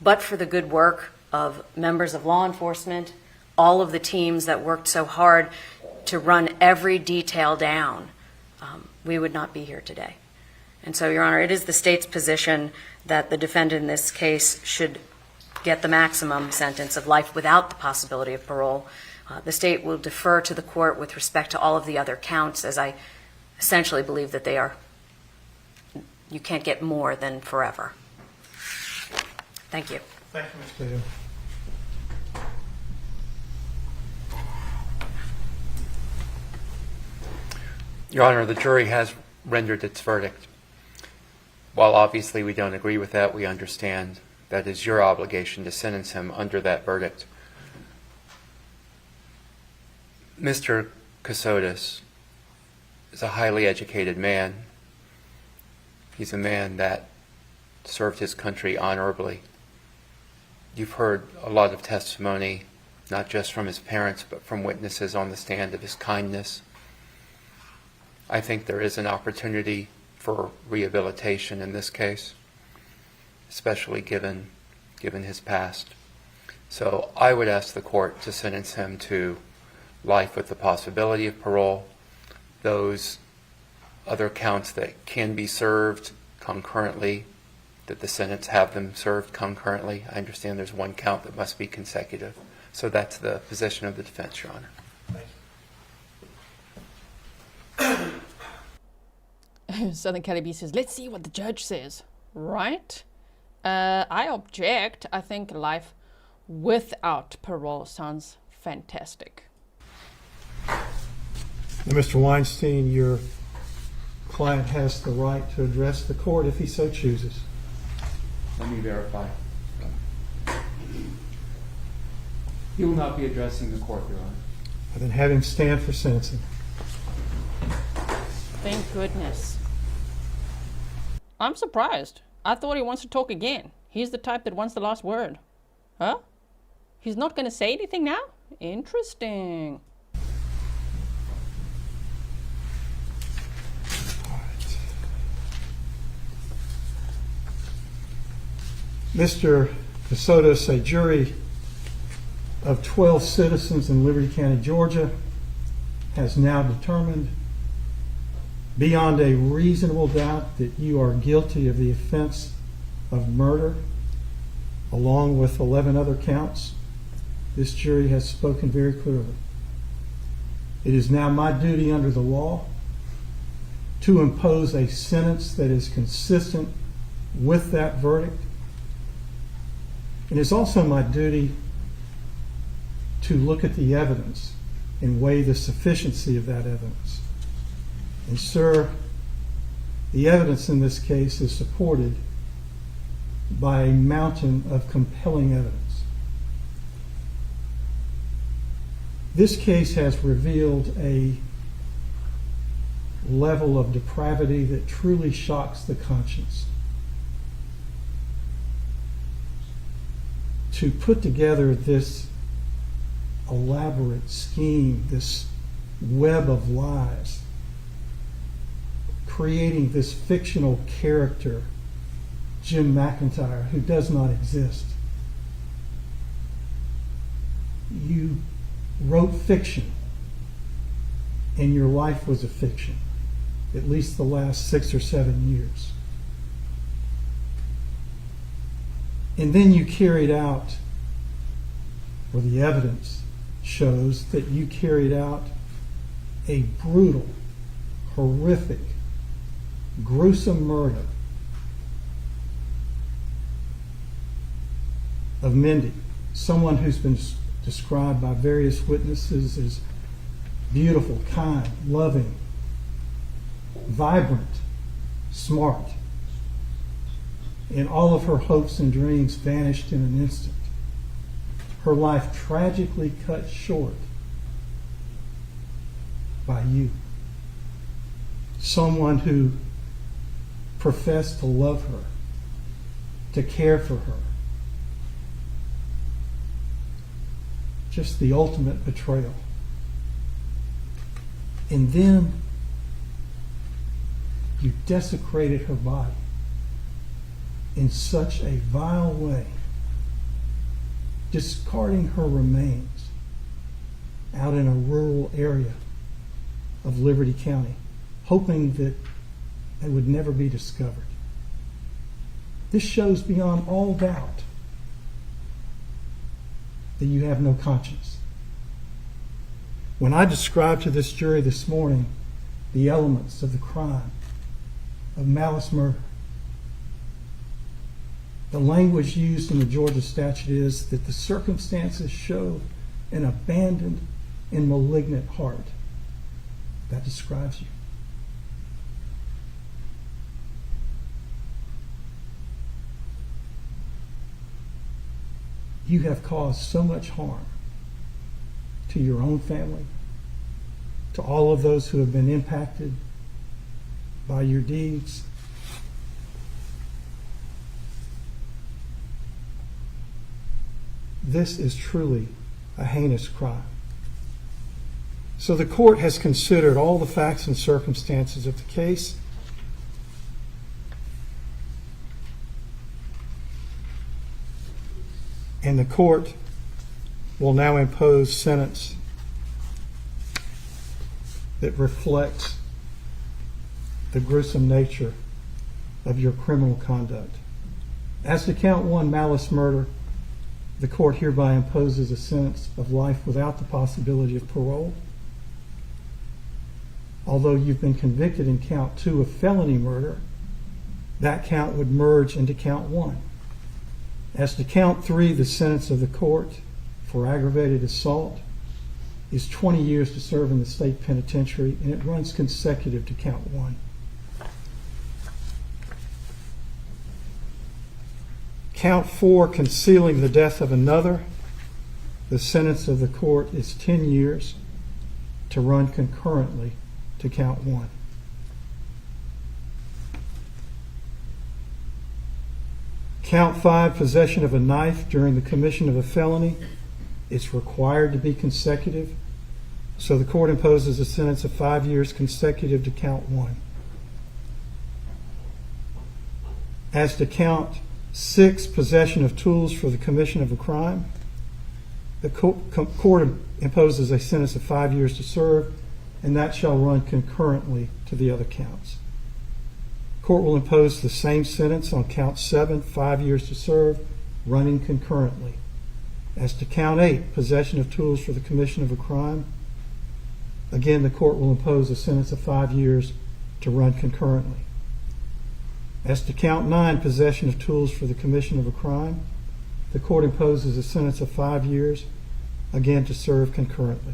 But for the good work of members of law enforcement, all of the teams that worked so hard to run every detail down, we would not be here today. And so, Your Honor, it is the state's position that the defendant in this case should get the maximum sentence of life without the possibility of parole. The state will defer to the court with respect to all of the other counts, as I essentially believe that they are, you can't get more than forever. Thank you. Thank you, Ms. Cato. Your Honor, the jury has rendered its verdict. While obviously we don't agree with that, we understand that it is your obligation to sentence him under that verdict. Mr. Kassotis is a highly educated man. He's a man that served his country honorably. You've heard a lot of testimony, not just from his parents, but from witnesses on the stand of his kindness. I think there is an opportunity for rehabilitation in this case, especially given his past. So I would ask the court to sentence him to life with the possibility of parole. Those other counts that can be served concurrently, that the sentence have them served concurrently. I understand there's 1 count that must be consecutive. So that's the position of the defense, Your Honor. Southern Calibi says, let's see what the judge says. Right? I object. I think life without parole sounds fantastic. Now, Mr. Weinstein, your client has the right to address the court if he so chooses. Let me verify. He will not be addressing the court, Your Honor. Then have him stand for sentencing. Thank goodness. I'm surprised. I thought he wants to talk again. He's the type that wants the last word. Huh? He's not going to say anything now? Interesting. Mr. Kassotis, a jury of 12 citizens in Liberty County, Georgia, has now determined beyond a reasonable doubt that you are guilty of the offense of murder, along with 11 other counts. This jury has spoken very clearly. It is now my duty under the law to impose a sentence that is consistent with that verdict. It is also my duty to look at the evidence and weigh the sufficiency of that evidence. And sir, the evidence in this case is supported by a mountain of compelling evidence. This case has revealed a level of depravity that truly shocks the conscience. To put together this elaborate scheme, this web of lies, creating this fictional character, Jim McIntyre, who does not exist. You wrote fiction, and your life was a fiction, at least the last 6 or 7 years. And then you carried out, or the evidence shows that you carried out, a brutal, horrific, gruesome murder of Mindi, someone who's been described by various witnesses as beautiful, kind, loving, vibrant, smart. And all of her hopes and dreams vanished in an instant. Her life tragically cut short by you. Someone who professed to love her, to care for her. Just the ultimate betrayal. And then you desecrated her body in such a vile way, discarding her remains out in a rural area of Liberty County, hoping that they would never be discovered. This shows beyond all doubt that you have no conscience. When I described to this jury this morning the elements of the crime of malice murder, the language used in the Georgia statute is that the circumstances show an abandoned and malignant heart. That describes you. You have caused so much harm to your own family, to all of those who have been impacted by your deeds. This is truly a heinous crime. So the court has considered all the facts and circumstances of the case. And the court will now impose sentence that reflects the gruesome nature of your criminal conduct. As to count 1, malice murder, the court hereby imposes a sentence of life without the possibility of parole. Although you've been convicted in count 2 of felony murder, that count would merge into count 1. As to count 3, the sentence of the court for aggravated assault is 20 years to serve in the state penitentiary, and it runs consecutive to count 1. Count 4, concealing the death of another, the sentence of the court is 10 years to run concurrently to count 1. Count 5, possession of a knife during the commission of a felony, It's required to be consecutive, so the court imposes a sentence of 5 years consecutive to count 1. As to count 6, possession of tools for the commission of a crime, the court imposes a sentence of 5 years to serve, and that shall run concurrently to the other counts. Court will impose the same sentence on count 7, 5 years to serve, running concurrently. As to count 8, possession of tools for the commission of a crime, again, the court will impose a sentence of 5 years to run concurrently. As to count 9, possession of tools for the commission of a crime, the court imposes a sentence of 5 years, again to serve concurrently.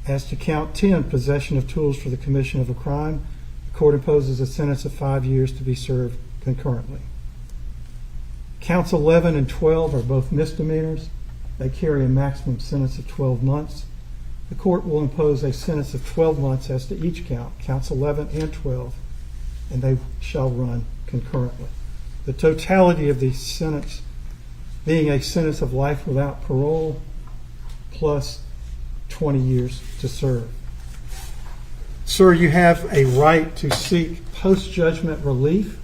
As to count 10, possession of tools for the commission of a crime, the court imposes a sentence of 5 years to be served concurrently. Counts 11 and 12 are both misdemeanors. They carry a maximum sentence of 12 months. The court will impose a sentence of 12 months as to each count, counts 11 and 12, and they shall run concurrently. The totality of the sentence being a sentence of life without parole plus 20 years to serve. Sir, you have a right to seek post-judgment relief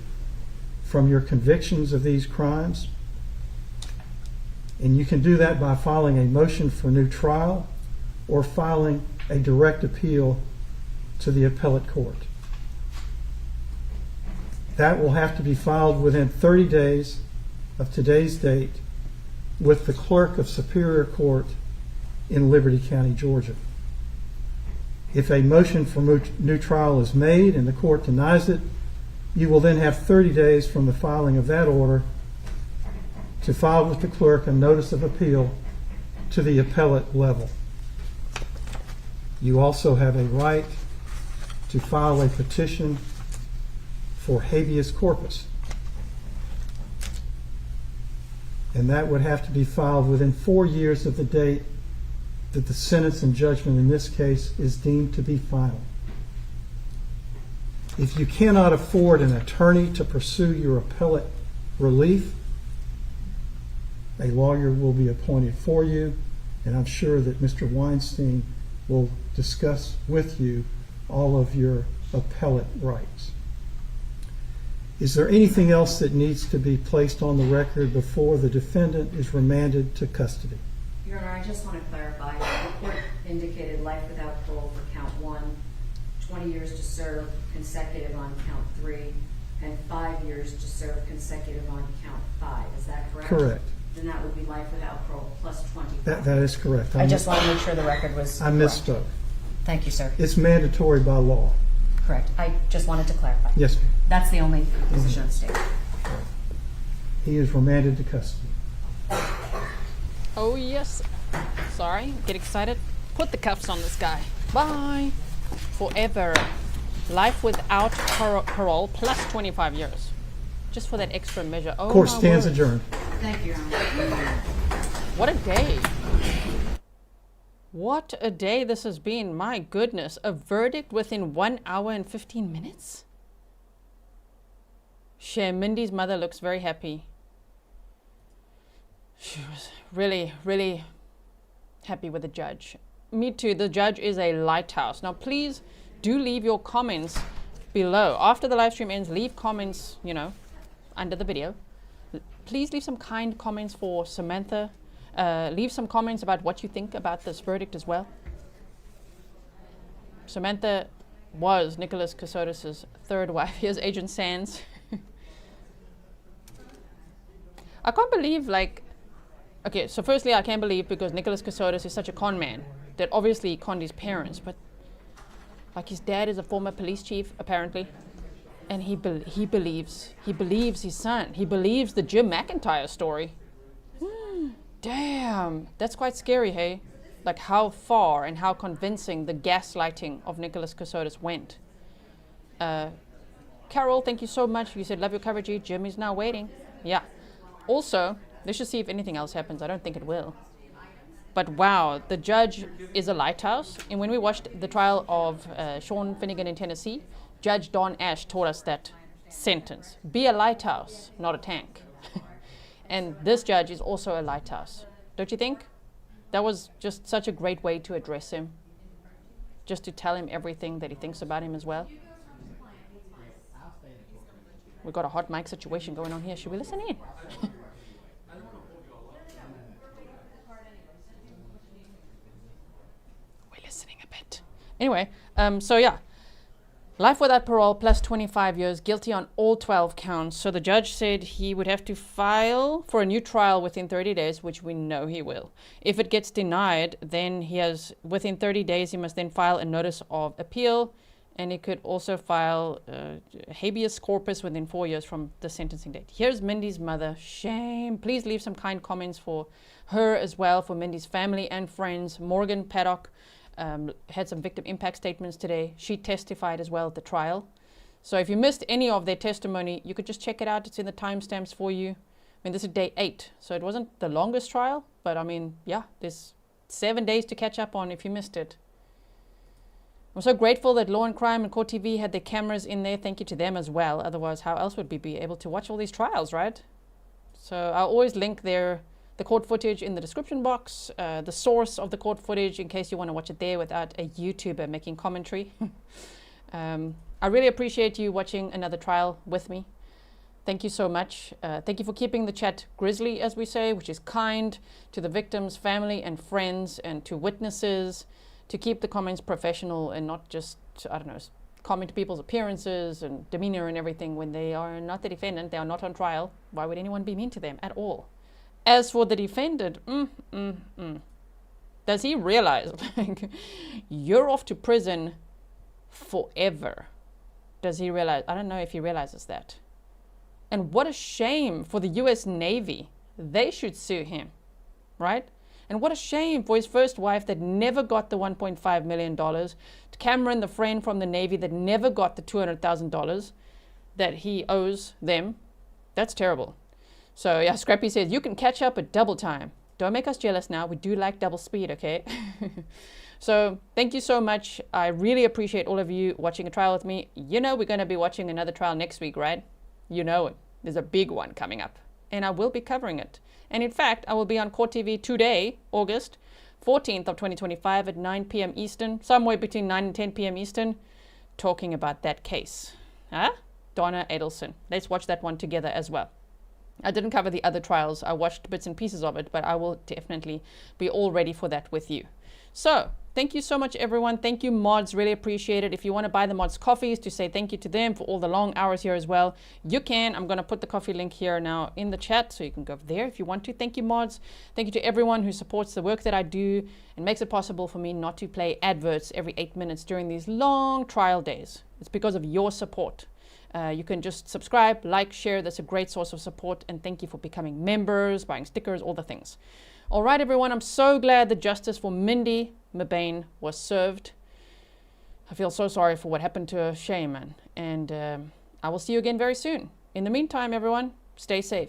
from your convictions of these crimes, and you can do that by filing a motion for new trial or filing a direct appeal to the appellate court. That will have to be filed within 30 days of today's date with the clerk of Superior Court in Liberty County, Georgia. If a motion for new trial is made and the court denies it, you will then have 30 days from the filing of that order to file with the clerk a notice of appeal to the appellate level. You also have a right to file a petition for habeas corpus, and that would have to be filed within 4 years of the date that the sentence and judgment in this case is deemed to be final. If you cannot afford an attorney to pursue your appellate relief, a lawyer will be appointed for you, and I'm sure that Mr. Weinstein will discuss with you all of your appellate rights. Is there anything else that needs to be placed on the record before the defendant is remanded to custody? Your Honor, I just want to clarify. The court indicated life without parole for count 1, 20 years to serve consecutive on count 3, and 5 years to serve consecutive on count 5. Is that correct? Correct. Then that would be life without parole plus 20. That is correct. I just want to make sure the record was I misspoke. Thank you, sir. It's mandatory by law. Correct. I just wanted to clarify. Yes, ma'am. That's the only position of the state. He is remanded to custody. Oh, yes. Sorry, get excited. Put the cuffs on this guy. Bye. Forever. Life without parole plus 25 years. Just for that extra measure. Oh, Court my stands word. adjourned. Thank you, Your Honor. What a day. What a day this has been. My goodness. A verdict within 1 hour and 15 minutes? Shame. Mindy's mother looks very happy. She was really, really happy with the judge. Me too. The judge is a lighthouse. Now, please do leave your comments below. After the live stream ends, leave comments, under the video. Please leave some kind comments for Samantha. Leave some comments about what you think about this verdict as well. Samantha was Nicholas Kassotis' third wife. Here's Agent Sands. I can't believe, okay, so firstly, I can't believe because Nicholas Kassotis is such a con man that obviously conned his parents, but his dad is a former police chief, apparently, and he believes his son. He believes the Jim McIntyre story. Damn, that's quite scary, hey? How far and how convincing the gaslighting of Nicholas Kassotis went. Carol, thank you so much. You said, love your coverage. Jim is now waiting. Yeah. Also, let's just see if anything else happens. I don't think it will. But wow, the judge is a lighthouse. And when we watched the trial of Sean Finnegan in Tennessee, Judge Don Ash taught us that sentence. Be a lighthouse, not a tank. And this judge is also a lighthouse. Don't you think? That was just such a great way to address him. Just to tell him everything that he thinks about him as well. We've got a hot mic situation going on here. Should we listen in? We're listening a bit. Anyway, so yeah. Life without parole plus 25 years, guilty on all 12 counts. So the judge said he would have to file for a new trial within 30 days, which we know he will. If it gets denied, then he has, within 30 days, he must then file a notice of appeal. And he could also file habeas corpus within 4 years from the sentencing date. Here's Mindy's mother. Shame. Please leave some kind comments for her as well, for Mindy's family and friends. Morgan Paddock had some victim impact statements today. She testified as well at the trial. So if you missed any of their testimony, you could just check it out. It's in the timestamps for you. I mean, this is day 8, so it wasn't the longest trial, but I mean, yeah, there's 7 days to catch up on if you missed it. I'm so grateful that Law and Crime and Court TV had their cameras in there. Thank you to them as well. Otherwise, how else would we be able to watch all these trials, right? So I'll always link the court footage in the description box, the source of the court footage in case you want to watch it there without a YouTuber making commentary. I really appreciate you watching another trial with me. Thank you so much. Thank you for keeping the chat grizzly, as we say, which is kind to the victim's family and friends and to witnesses, to keep the comments professional and not just, I don't know, comment to people's appearances and demeanor and everything when they are not the defendant, they are not on trial. Why would anyone be mean to them at all? As for the defendant, does he realize, like, you're off to prison forever? Does he realize? I don't know if he realizes that. And what a shame for the US Navy. They should sue him, right? And what a shame for his first wife that never got the $1.5 million. To Cameron, the friend from the Navy that never got the $200,000 that he owes them. That's terrible. So yeah, Scrappy says, you can catch up at double time. Don't make us jealous now. We do like double speed, okay? So thank you so much. I really appreciate all of you watching a trial with me. You know we're going to be watching another trial next week, right? You know it. There's a big one coming up. And I will be covering it. And in fact, I will be on Court TV today, August 14th of 2025 at 9 p.m. Eastern, somewhere between 9 and 10 p.m. Eastern, talking about that case. Huh? Donna Adelson. Let's watch that one together as well. I didn't cover the other trials. I watched bits and pieces of it, but I will definitely be all ready for that with you. So thank you so much, everyone. Thank you, mods. Really appreciate it. If you want to buy the mods coffees to say thank you to them for all the long hours here as well, you can. I'm going to put the coffee link here now in the chat, so you can go there if you want to. Thank you, mods. Thank you to everyone who supports the work that I do and makes it possible for me not to play adverts every 8 minutes during these long trial days. It's because of your support. You can just subscribe, like, share. That's a great source of support. And thank you for becoming members, buying stickers, all the things. All right, everyone, I'm so glad that justice for Mindi Mebane was served. I feel so sorry for what happened to her. Shame, man. And I will see you again very soon. In the meantime, everyone, stay safe.